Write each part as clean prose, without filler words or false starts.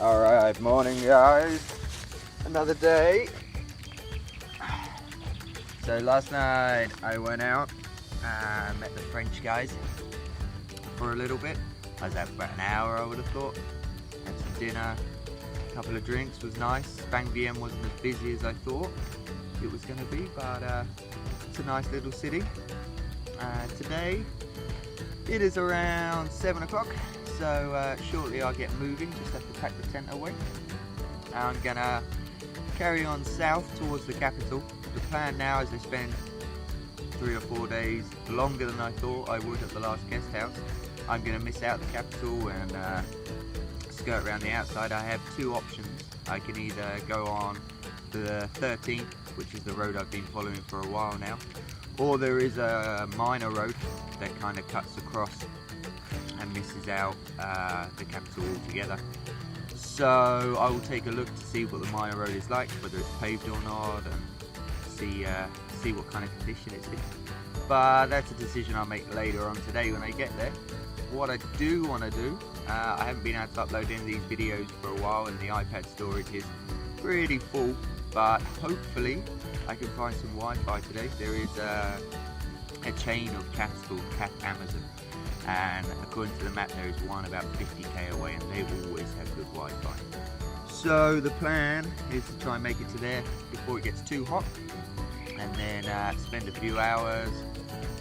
Alright, morning guys. Another day. So last night I went out and met the French guys for a little bit. I was out for about an hour, I would have thought. Had some dinner, a couple of drinks, was nice. Vang Vieng wasn't as busy as I thought it was going to be, but it's a nice little city. Today it is around 7 o'clock. So shortly I'll get moving, just have to pack the tent away. I'm gonna carry on south towards the capital. The plan now is to spend 3 or 4 days longer than I thought I would at the last guest house. I'm gonna miss out the capital and skirt around the outside. I have two options. I can either go on the 13th, which is the road I've been following for a while now, or there is a minor road that kind of cuts across and misses out the capital altogether. So I will take a look to see what the minor road is like, whether it's paved or not, and see what kind of condition it's in. But that's a decision I'll make later on today when I get there. What I do want to do, I haven't been able to upload any of these videos for a while, and the iPad storage is pretty full, but hopefully I can find some Wi-Fi today. There is a chain of cafes called Caf Amazon, and according to the map there is one about 50k away, and they always have good Wi-Fi. So the plan is to try and make it to there before it gets too hot, and then spend a few hours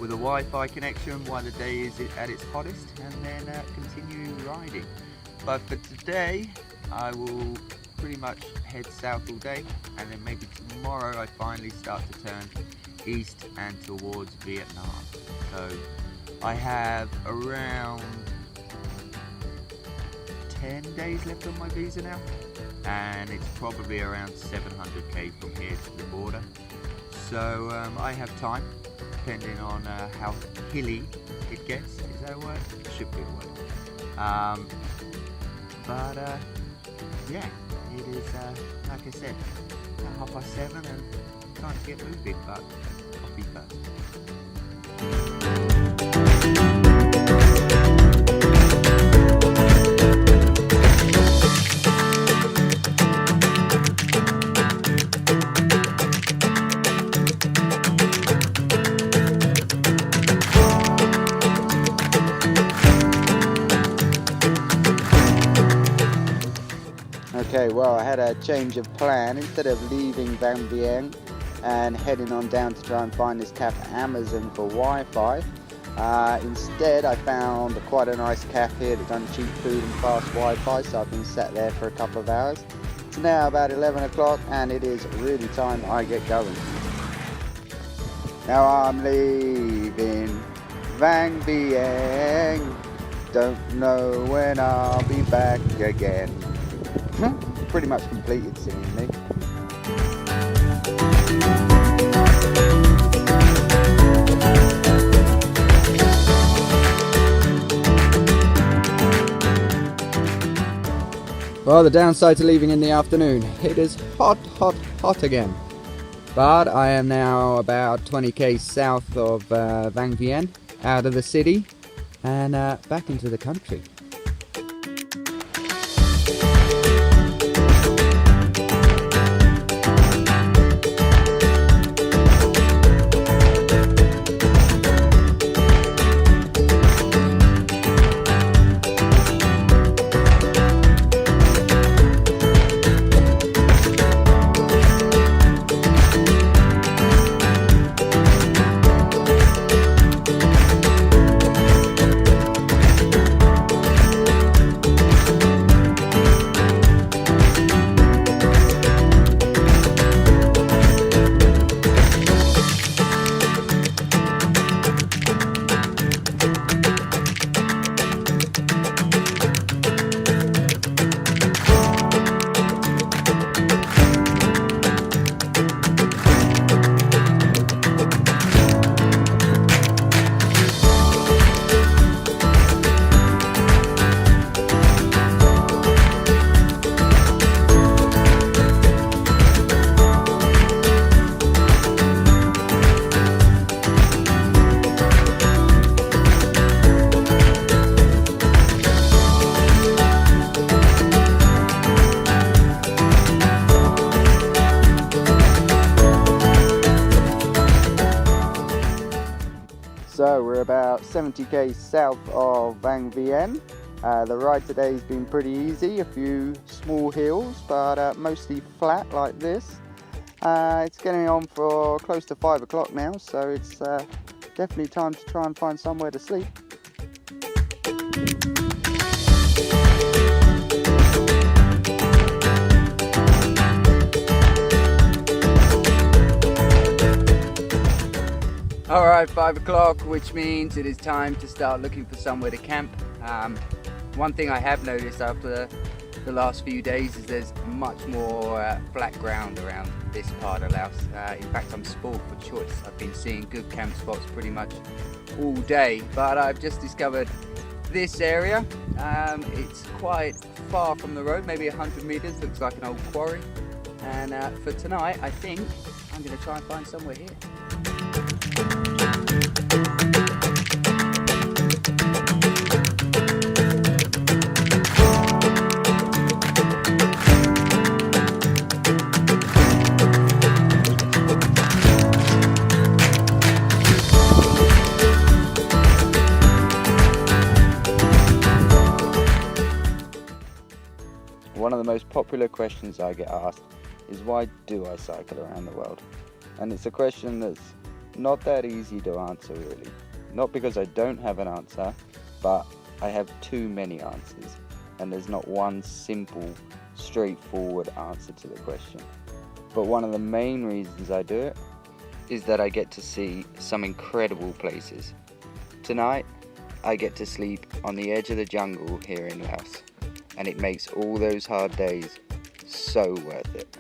with a Wi-Fi connection while the day is at its hottest, and then continue riding. But for today I will pretty much head south all day, and then maybe tomorrow I finally start to turn east and towards Vietnam. So I have around 10 days left on my visa now, and it's probably around 700k from here to the border. So I have time, depending on how hilly it gets. Is that a word? It should be a word. Yeah, it is, like I said, 7:30 and time to get moving, but coffee first. Okay, well, I had a change of plan. Instead of leaving Vang Vieng and heading on down to try and find this Caf Amazon for Wi-Fi, instead I found quite a nice cafe here that's done cheap food and fast Wi-Fi, so I've been sat there for a couple of hours. It's now about 11 o'clock and it is really time I get going. Now I'm leaving Vang Vieng, don't know when I'll be back again. Pretty much completed singing me. Well, the downside to leaving in the afternoon, it is hot, hot, hot again. But I am now about 20k south of Vang Vieng, out of the city, and back into the country. about 70k south of Vang Vieng. The ride today has been pretty easy, a few small hills, but mostly flat like this. It's getting on for close to 5 o'clock now, so it's definitely time to try and find somewhere to sleep. Alright, 5 o'clock, which means it is time to start looking for somewhere to camp. One thing I have noticed after the last few days is there's much more flat ground around this part of Laos. In fact, I'm spoiled for choice. I've been seeing good camp spots pretty much all day, but I've just discovered this area. It's quite far from the road, maybe 100 meters, looks like an old quarry. And for tonight, I think I'm going to try and find somewhere here. One of the most popular questions I get asked is, why do I cycle around the world? And it's a question that's not that easy to answer, really. Not because I don't have an answer, but I have too many answers, and there's not one simple, straightforward answer to the question. But one of the main reasons I do it is that I get to see some incredible places. Tonight, I get to sleep on the edge of the jungle here in Laos, and it makes all those hard days so worth it.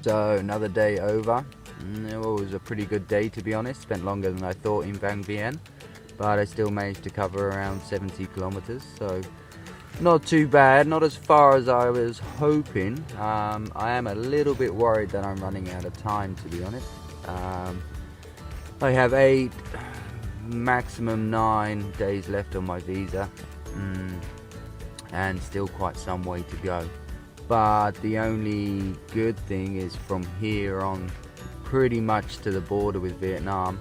So another day over. It was a pretty good day, to be honest. Spent longer than I thought in Vang Vieng, but I still managed to cover around 70 kilometers, so not too bad, not as far as I was hoping. I am a little bit worried that I'm running out of time, to be honest. I have 8, maximum 9 days left on my visa, and still quite some way to go. But the only good thing is from here on pretty much to the border with Vietnam,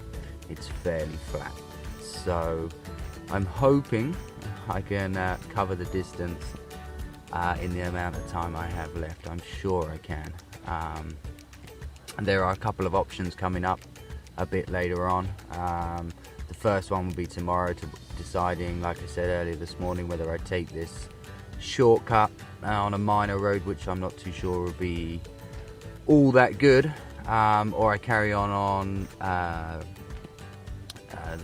it's fairly flat. So I'm hoping I can cover the distance in the amount of time I have left. I'm sure I can. And there are a couple of options coming up a bit later on. The first one will be tomorrow, to deciding, like I said earlier this morning, whether I take this shortcut on a minor road, which I'm not too sure will be all that good, or I carry on the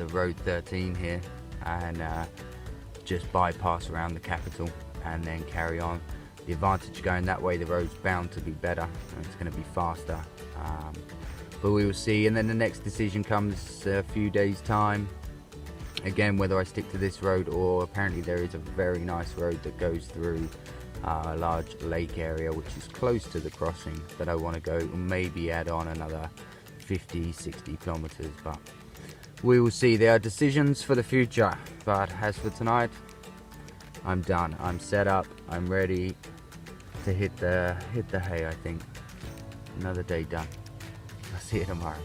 road 13 here and just bypass around the capital and then carry on. The advantage going that way, the road's bound to be better and it's going to be faster, but we will see. And then the next decision comes a few days time, again, whether I stick to this road, or apparently there is a very nice road that goes through a large lake area which is close to the crossing that I want to go, and maybe add on another 50-60 kilometers, but we will see. There are decisions for the future, but as for tonight, I'm done. I'm set up, I'm ready to hit the hay. I think another day done. I'll see you tomorrow.